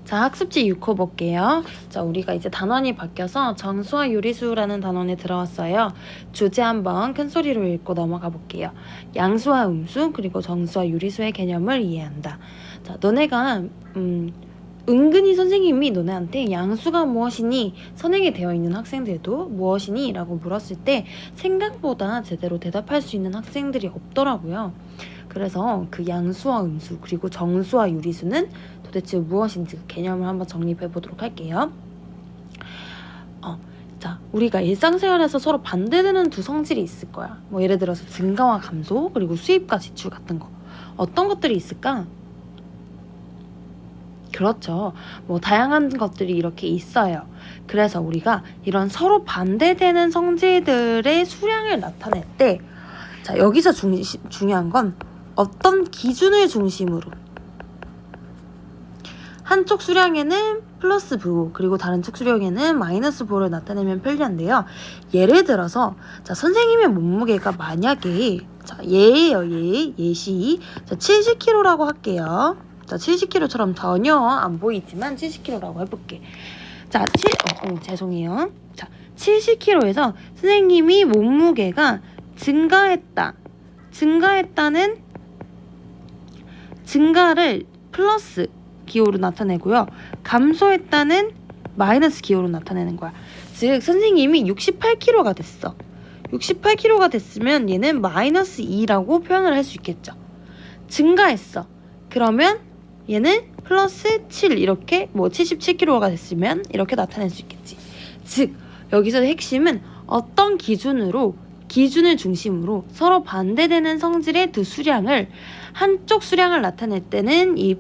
자, 학습지 6호 볼게요. 자, 우리가 이제 단원이 바뀌어서 정수와 유리수라는 단원에 들어왔어요. 주제 한번 큰 소리로 읽고 넘어가 볼게요. 양수와 음수 그리고 정수와 유리수의 개념을 이해한다. 자, 너네가 은근히 선생님이 너네한테 양수가 무엇이니? 선행이 되어 있는 학생들도 무엇이니? 라고 물었을 때 생각보다 제대로 대답할 수 있는 학생들이 없더라고요. 그래서 그 양수와 음수 그리고 정수와 유리수는 도대체 무엇인지 그 개념을 한번 정립해 보도록 할게요. 자, 우리가 일상생활에서 서로 반대되는 두 성질이 있을 거야. 뭐 예를 들어서 증가와 감소 그리고 수입과 지출 같은 거. 어떤 것들이 있을까? 그렇죠. 뭐 다양한 것들이 이렇게 있어요. 그래서 우리가 이런 서로 반대되는 성질들의 수량을 나타낼 때, 자, 여기서 중요한 건 어떤 기준을 중심으로 한쪽 수량에는 플러스 부 그리고 다른 쪽 수량에는 마이너스 부를 나타내면 편리한데요. 예를 들어서 자, 선생님의 몸무게가 만약에 자, 예시 자, 70kg라고 할게요. 자, 70kg처럼 전혀 안 보이지만 70kg라고 해볼게. 자, 죄송해요. 자, 70kg에서 선생님이 몸무게가 증가했다는 증가를 플러스 기호로 나타내고요. 감소했다는 마이너스 기호로 나타내는 거야. 즉 선생님이 68kg가 됐어. 68kg가 됐으면 얘는 마이너스 2라고 표현을 할 수 있겠죠. 증가했어. 그러면 얘는 플러스 7 이렇게 뭐 77kg가 됐으면 이렇게 나타낼 수 있겠지. 즉 여기서 핵심은 어떤 기준을 중심으로 서로 반대되는 성질의 두 수량을 한쪽 수량을 나타낼 때는 이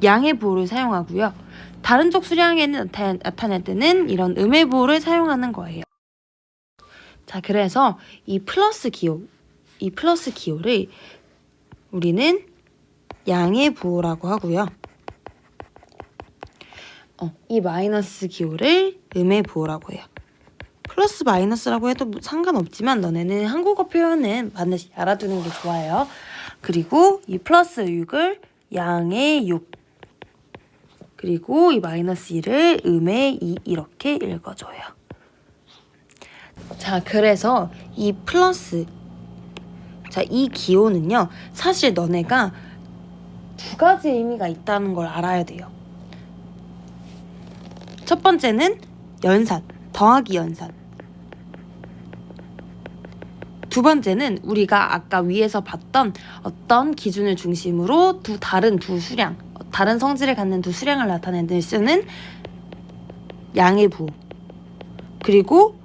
양의 부호를 사용하고요. 다른 쪽 수량에는 나타낼 때는 이런 음의 부호를 사용하는 거예요. 자, 그래서 이 플러스 기호를 우리는 양의 부호라고 하고요. 이 마이너스 기호를 음의 부호라고 해요. 플러스 마이너스라고 해도 상관없지만 너네는 한국어 표현은 반드시 알아두는 게 좋아요. 그리고 이 플러스 6을 양의 6 그리고 이 마이너스 2를 음의 2 이렇게 읽어줘요. 자, 그래서 이 플러스 이 기호는요. 사실 너네가 두 가지 의미가 있다는 걸 알아야 돼요. 첫 번째는 연산, 더하기 연산. 두 번째는 우리가 아까 위에서 봤던 어떤 기준을 중심으로 다른 성질을 갖는 두 수량을 나타내는 쓰는 양의 부호. 그리고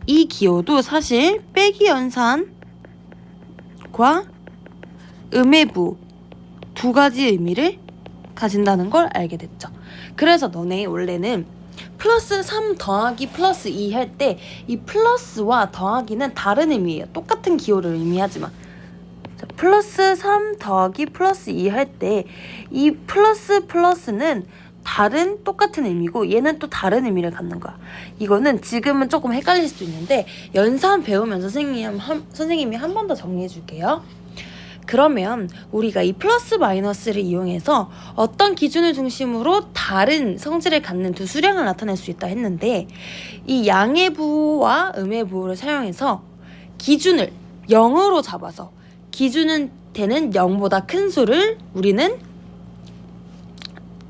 이 기호도 사실 빼기 연산과 음의 부호 두 가지 의미를 가진다는 걸 알게 됐죠. 그래서 너네 원래는 플러스 3 더하기 플러스 2 할 때 이 플러스와 더하기는 다른 의미예요. 똑같은 기호를 의미하지만 플러스 3 더하기 플러스 2 할 때 이 플러스는 똑같은 의미고 얘는 또 다른 의미를 갖는 거야. 이거는 지금은 조금 헷갈릴 수도 있는데 연산 배우면서 선생님이 한 번 더 정리해 줄게요. 그러면 우리가 이 플러스 마이너스를 이용해서 어떤 기준을 중심으로 다른 성질을 갖는 두 수량을 나타낼 수 있다 했는데 이 양의 부호와 음의 부호를 사용해서 기준을 0으로 잡아서 기준은 되는 0보다 큰 수를 우리는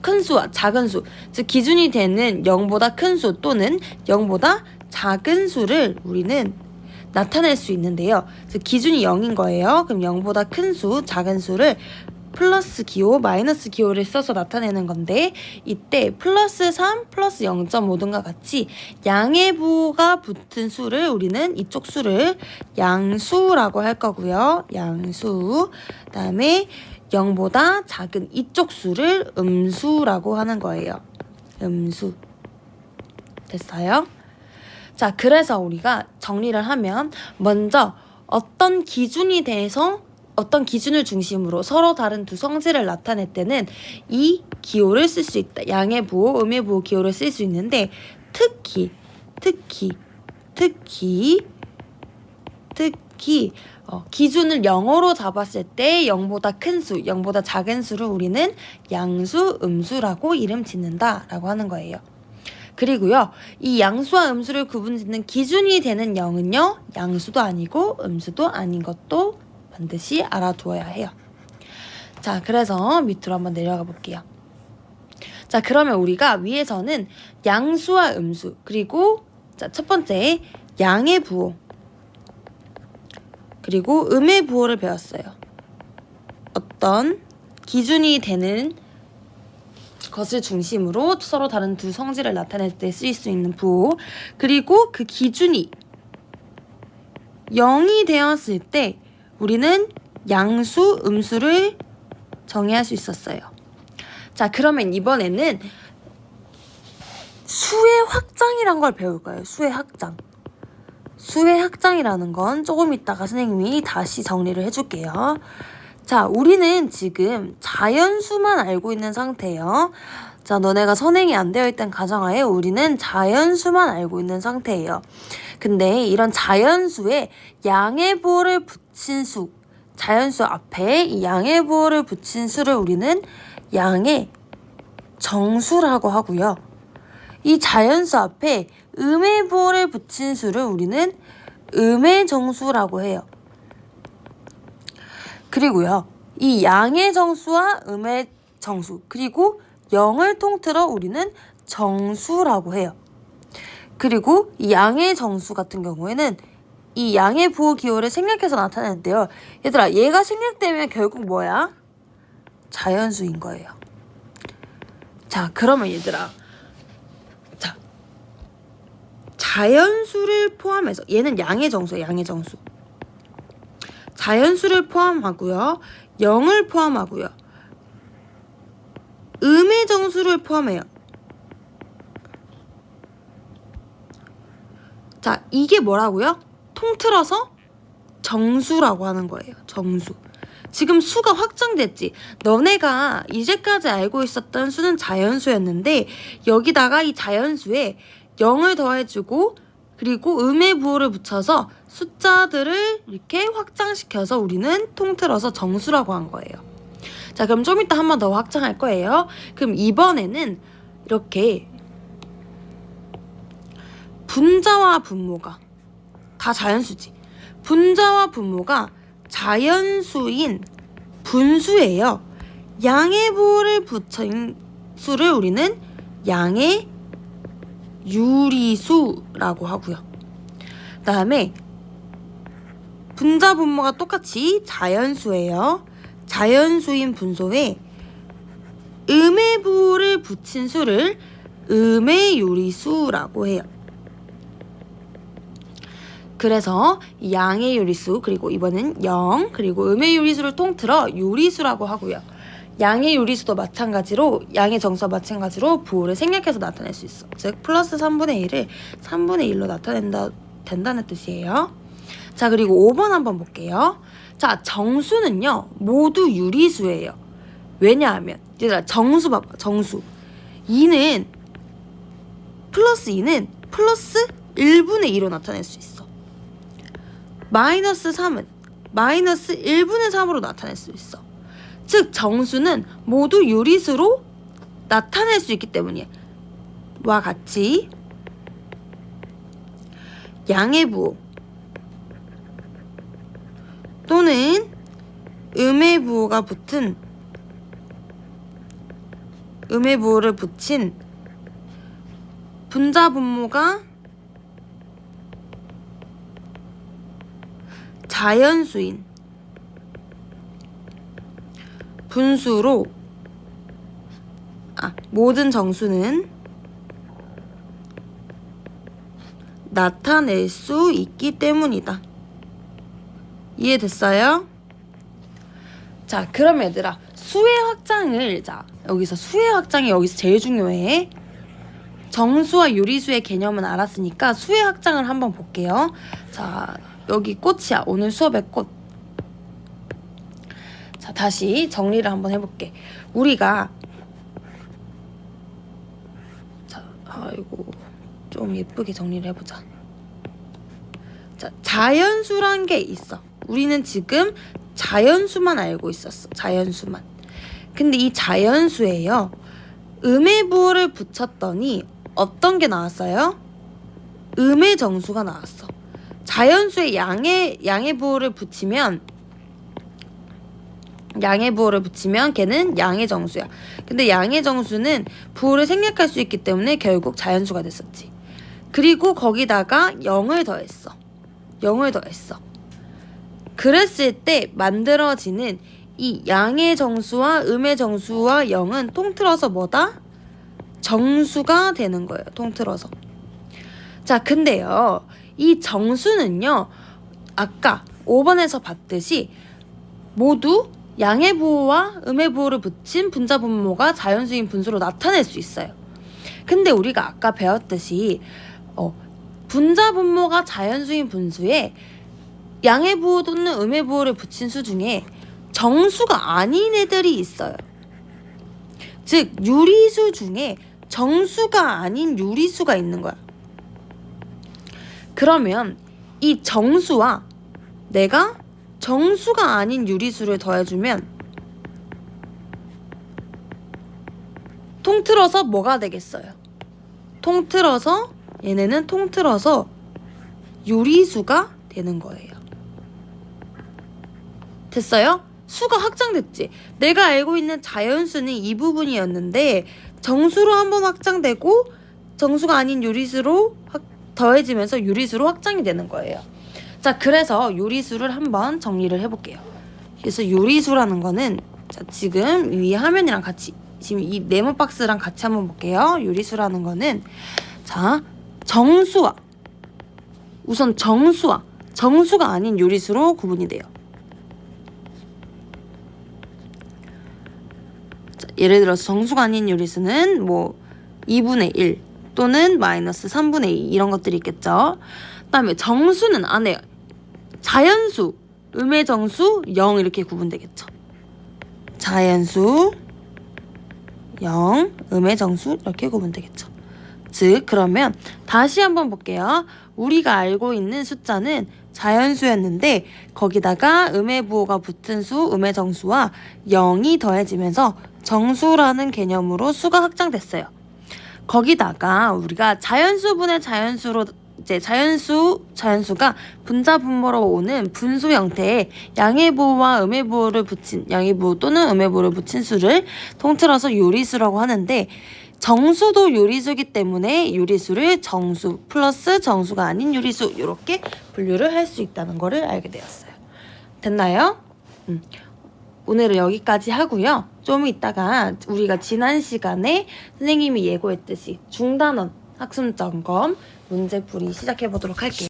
큰 수와 작은 수, 즉 기준이 되는 0보다 큰 수 또는 0보다 작은 수를 우리는 나타낼 수 있는데요. 즉 기준이 0인 거예요. 그럼 0보다 큰 수, 작은 수를 플러스 기호, 마이너스 기호를 써서 나타내는 건데 이때 플러스 3, 플러스 0.5 등과 같이 양의 부호가 붙은 수를 우리는 이쪽 수를 양수라고 할 거고요. 양수. 그다음에 0보다 작은 이쪽 수를 음수라고 하는 거예요. 음수. 됐어요? 자, 그래서 우리가 정리를 하면 먼저 어떤 기준을 중심으로 서로 다른 두 성질을 나타낼 때는 이 기호를 쓸 수 있다. 양의 부호, 음의 부호 기호를 쓸 수 있는데 특히 특히 기준을 0으로 잡았을 때 0보다 큰 수, 0보다 작은 수를 우리는 양수, 음수라고 이름 짓는다라고 하는 거예요. 그리고요, 이 양수와 음수를 구분짓는 기준이 되는 0은요, 양수도 아니고 음수도 아닌 것도 반드시 알아두어야 해요. 자, 그래서 밑으로 한번 내려가 볼게요. 자, 그러면 우리가 위에서는 양수와 음수, 그리고 자, 첫 번째 양의 부호, 그리고 음의 부호를 배웠어요. 어떤 기준이 되는 것을 중심으로 서로 다른 두 성질을 나타낼 때 쓰일 수 있는 부호, 그리고 그 기준이 0이 되었을 때 우리는 양수, 음수를 정의할 수 있었어요. 자, 그러면 이번에는 수의 확장이란 걸 배울 거예요. 수의 확장. 수의 확장이라는 건 조금 이따가 선생님이 다시 정리를 해줄게요. 자, 우리는 지금 자연수만 알고 있는 상태예요. 자, 너네가 선행이 안 되어 있던 가정하에 우리는 자연수만 알고 있는 상태예요. 근데 이런 자연수에 양의 부호를 붙인 수, 자연수 앞에 이 양의 부호를 붙인 수를 우리는 양의 정수라고 하고요. 이 자연수 앞에 음의 부호를 붙인 수를 우리는 음의 정수라고 해요. 그리고요, 이 양의 정수와 음의 정수, 그리고 0을 통틀어 우리는 정수라고 해요. 그리고 이 양의 정수 같은 경우에는 이 양의 부호 기호를 생략해서 나타내는데요. 얘들아, 얘가 생략되면 결국 뭐야? 자연수인 거예요. 자, 그러면 얘들아, 자, 자연수를 포함해서 얘는 양의 정수예요. 양의 정수. 자연수를 포함하고요. 0을 포함하고요. 음의 정수를 포함해요. 자, 이게 뭐라고요? 통틀어서 정수라고 하는 거예요. 정수. 지금 수가 확정됐지. 너네가 이제까지 알고 있었던 수는 자연수였는데 여기다가 이 자연수에 0을 더해주고 그리고 음의 부호를 붙여서 숫자들을 이렇게 확장시켜서 우리는 통틀어서 정수라고 한 거예요. 자, 그럼 좀 이따 한 번 더 확장할 거예요. 그럼 이번에는 이렇게 분자와 분모가 다 자연수지. 분자와 분모가 자연수인 분수예요. 양의 부호를 붙인 수를 우리는 양의 유리수라고 하고요. 그 다음에 분자 분모가 똑같이 자연수예요. 자연수인 분소에 음의 부호를 붙인 수를 음의 유리수라고 해요. 그래서 양의 유리수, 그리고 이번엔 0, 그리고 음의 유리수를 통틀어 유리수라고 하고요. 양의 유리수도 마찬가지로, 양의 정수와 마찬가지로 부호를 생략해서 나타낼 수 있어. 즉 플러스 3분의 1을 3분의 1로 된다는 뜻이에요. 자, 그리고 5번 한번 볼게요. 자, 정수는요 모두 유리수예요. 왜냐하면 얘들아, 정수 봐봐. 정수 2는 플러스 2는 플러스 1분의 2로 나타낼 수 있어. 마이너스 3은 마이너스 1분의 3으로 나타낼 수 있어. 즉 정수는 모두 유리수로 나타낼 수 있기 때문이야. 와 같이 양의 부호 또는 음의 부호가 붙은 음의 부호를 붙인 분자 분모가 자연수인 분수로 모든 정수는 나타낼 수 있기 때문이다. 이해됐어요? 자, 그럼 얘들아, 수의 확장을, 자, 여기서 수의 확장이 여기서 제일 중요해. 정수와 유리수의 개념은 알았으니까 수의 확장을 한번 볼게요. 자, 여기 꽃이야. 오늘 수업의 꽃. 자, 다시 정리를 한번 해볼게. 우리가 자, 아이고, 좀 예쁘게 정리를 해보자. 자, 자연수란 게 있어. 우리는 지금 자연수만 알고 있었어. 자연수만. 근데 이 자연수에요, 음의 부호를 붙였더니 어떤 게 나왔어요? 음의 정수가 나왔어. 자연수에 양의 부호를 붙이면 걔는 양의 정수야. 근데 양의 정수는 부호를 생략할 수 있기 때문에 결국 자연수가 됐었지. 그리고 거기다가 0을 더했어. 그랬을 때 만들어지는 이 양의 정수와 음의 정수와 0은 통틀어서 뭐다? 정수가 되는 거예요. 통틀어서. 자, 근데요, 이 정수는요, 아까 5번에서 봤듯이 모두 양의 부호와 음의 부호를 붙인 분자 분모가 자연수인 분수로 나타낼 수 있어요. 근데 우리가 아까 배웠듯이 분자 분모가 자연수인 분수에 양의 부호 또는 음의 부호를 붙인 수 중에 정수가 아닌 애들이 있어요. 즉 유리수 중에 정수가 아닌 유리수가 있는 거야. 그러면 이 정수와 내가 정수가 아닌 유리수를 더해주면 통틀어서 뭐가 되겠어요? 얘네는 통틀어서 유리수가 되는 거예요. 됐어요? 수가 확장됐지. 내가 알고 있는 자연수는 이 부분이었는데 정수로 한번 확장되고 정수가 아닌 유리수로 더해지면서 유리수로 확장이 되는 거예요. 자, 그래서 유리수를 한번 정리를 해볼게요. 그래서 유리수라는 거는, 자, 지금 위 화면이랑 같이, 지금 이 네모 박스랑 같이 한번 볼게요. 유리수라는 거는, 자, 우선 정수가 아닌 유리수로 구분이 돼요. 자, 예를 들어서 정수가 아닌 유리수는 뭐 2분의 1 또는 마이너스 3분의 2 이런 것들이 있겠죠. 그 다음에 정수는 안 해요. 자연수, 음의 정수, 0 이렇게 구분되겠죠. 자연수, 0, 음의 정수 이렇게 구분되겠죠. 즉 그러면 다시 한번 볼게요. 우리가 알고 있는 숫자는 자연수였는데 거기다가 음의 부호가 붙은 수, 음의 정수와 0이 더해지면서 정수라는 개념으로 수가 확장됐어요. 거기다가 우리가 자연수분의 자연수로 이제 자연수가 분자 분모로 오는 분수 형태의 양의 부호와 음의 부호를 붙인 양의 부호 또는 음의 부호를 붙인 수를 통틀어서 유리수라고 하는데 정수도 유리수기 때문에 유리수를 정수 플러스 정수가 아닌 유리수 이렇게 분류를 할 수 있다는 거를 알게 되었어요. 됐나요? 오늘은 여기까지 하고요. 좀 이따가 우리가 지난 시간에 선생님이 예고했듯이 중단원 학습점검 문제풀이 시작해 보도록 할게요.